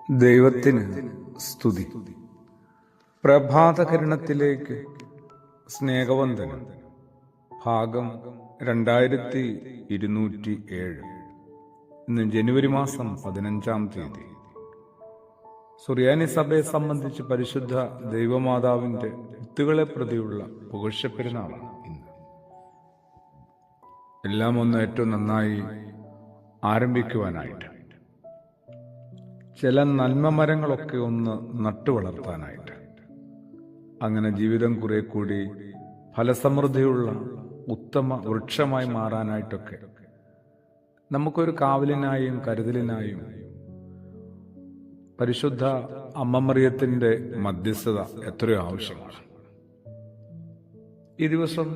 ദൈവത്തിന് സ്തുതി. പ്രഭാതകിരണത്തിലേക്ക് സ്നേഹവന്ദനം. ഭാഗം 2207. ഇന്ന് ജനുവരി മാസം 15-ാം തീയതി. സുറിയാനി സഭയെ സംബന്ധിച്ച് പരിശുദ്ധ ദൈവമാതാവിന്റെ വിത്തുകളെ പ്രതിയുള്ള പുകഴ്ചപ്പെരുന്നാളാണ് ഇന്ന്. എല്ലാം ഒന്ന് ഏറ്റവും നന്നായി ആരംഭിക്കുവാനായിട്ട്, ചില നന്മ മരങ്ങളൊക്കെ ഒന്ന് നട്ടുവളർത്താനായിട്ട്, അങ്ങനെ ജീവിതം കുറെ കൂടി ഫലസമൃദ്ധിയുള്ള ഉത്തമ വൃക്ഷമായി മാറാനായിട്ടൊക്കെ നമുക്കൊരു കാവലിനായും കരുതലിനായും പരിശുദ്ധ അമ്മ മറിയത്തിന്റെ മധ്യസ്ഥത എത്രയോ ആവശ്യമാണ്. ഈ ദിവസം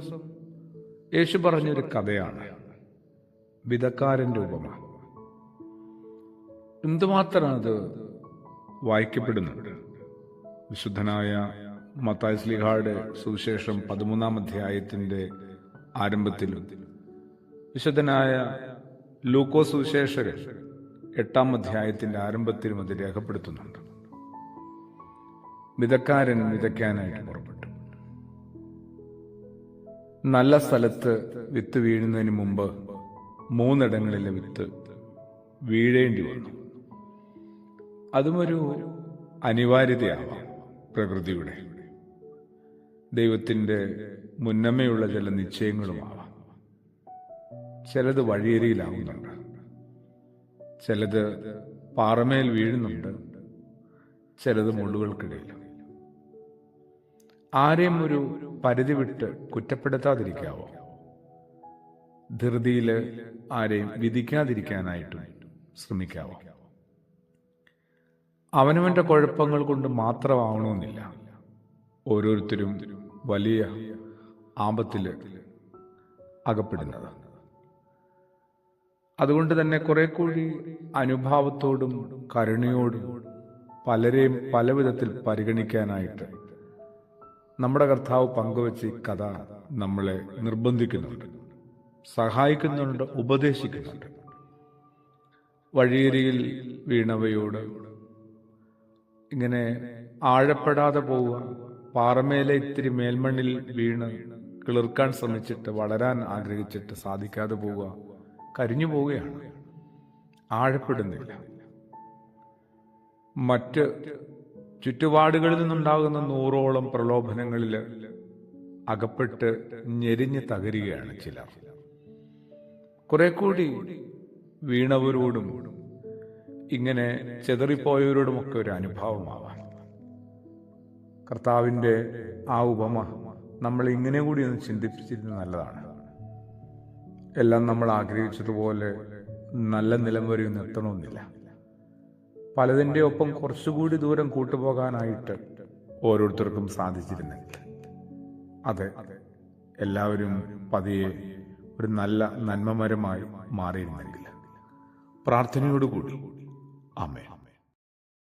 യേശു പറഞ്ഞൊരു കഥയാണ് വിതക്കാരന്റെ ഉപമ. എന്തുമാത്രം അത് വായിക്കപ്പെടുന്നുണ്ട്. വിശുദ്ധനായ മത്തായി ശ്ലീഹായുടെ സുവിശേഷം 13-ാം അധ്യായത്തിന്റെ ആരംഭത്തിലും, വിശുദ്ധനായ ലൂക്കോസ് സുവിശേഷകൻ 8-ാം അധ്യായത്തിന്റെ ആരംഭത്തിലും അത് രേഖപ്പെടുത്തുന്നുണ്ട്. വിതക്കാരൻ വിതയ്ക്കാനായിട്ട് പുറപ്പെട്ടു. നല്ല സ്ഥലത്ത് വിത്ത് വീഴുന്നതിന് മുമ്പ് 3 ഇടങ്ങളിലെ വിത്ത് വീഴേണ്ടി വന്നു. അതുമൊരു അനിവാര്യതയാവാം, പ്രകൃതിയുടെ, ദൈവത്തിന്റെ മുന്നമേയുള്ള ചില നിശ്ചയങ്ങളുമാവാം. ചിലത് വഴിയരിയിലാവുന്നുണ്ട്, ചിലത് പാറമേൽ വീഴുന്നുണ്ട്, ചിലത് മുള്ളുകൾക്കിടയിൽ. ആരെയും ഒരു പരിധി വിട്ട് കുറ്റപ്പെടുത്താതിരിക്കാവോ? ധൃതിയില് ആരെയും വിധിക്കാതിരിക്കാനായിട്ടും ശ്രമിക്കാവോ? അവനവന്റെ കുഴപ്പങ്ങൾ കൊണ്ട് മാത്രമാവണമെന്നില്ല ഓരോരുത്തരും വലിയ ആപത്തില് അകപ്പെടുന്നത്. അതുകൊണ്ട് തന്നെ കുറെ കൂടി അനുഭാവത്തോടും കരുണയോടും പലരെയും പല വിധത്തിൽ പരിഗണിക്കാനായിട്ട് നമ്മുടെ കർത്താവ് പങ്കുവെച്ച ഈ കഥ നമ്മളെ നിർബന്ധിക്കുന്നുണ്ട്, സഹായിക്കുന്നുണ്ട്, ഉപദേശിക്കുന്നുണ്ട്. വഴിയരിയിൽ വീണവയോട് ഇങ്ങനെ ആഴപ്പെടാതെ പോവുക, പാറമേലെ ഇത്തിരി മേൽമണ്ണിൽ വീണ് കിളിർക്കാൻ ശ്രമിച്ചിട്ട് വളരാൻ ആഗ്രഹിച്ചിട്ട് സാധിക്കാതെ പോവുക, കരിഞ്ഞു പോവുകയാണ്, ആഴപ്പെടുന്നില്ല. മറ്റ് ചുറ്റുപാടുകളിൽ നിന്നുണ്ടാകുന്ന 100ഓളം പ്രലോഭനങ്ങളിൽ അകപ്പെട്ട് ഞെരിഞ്ഞ് തകരുകയാണ് ചിലർ. കുറെ കൂടി വീണവരോടും ഇങ്ങനെ ചെതറിപ്പോയവരോടുമൊക്കെ ഒരു അനുഭാവമാവാം. കർത്താവിന്റെ ആ ഉപമ നമ്മൾ ഇങ്ങനെ കൂടി ഒന്ന് ചിന്തിപ്പിച്ചിരുന്നത് നല്ലതാണ്. എല്ലാം നമ്മൾ ആഗ്രഹിച്ചതുപോലെ നല്ല നിലം വരെയൊന്നും എത്തണമെന്നില്ല. പലതിൻ്റെ ഒപ്പം കുറച്ചുകൂടി ദൂരം കൂട്ടുപോകാനായിട്ട് ഓരോരുത്തർക്കും സാധിച്ചിരുന്നെങ്കിൽ, അതെ, എല്ലാവരും പതിയെ ഒരു നല്ല നന്മമരമായി മാറിയിരുന്നെങ്കിൽ. പ്രാർത്ഥനയോടുകൂടി ആമേൻ.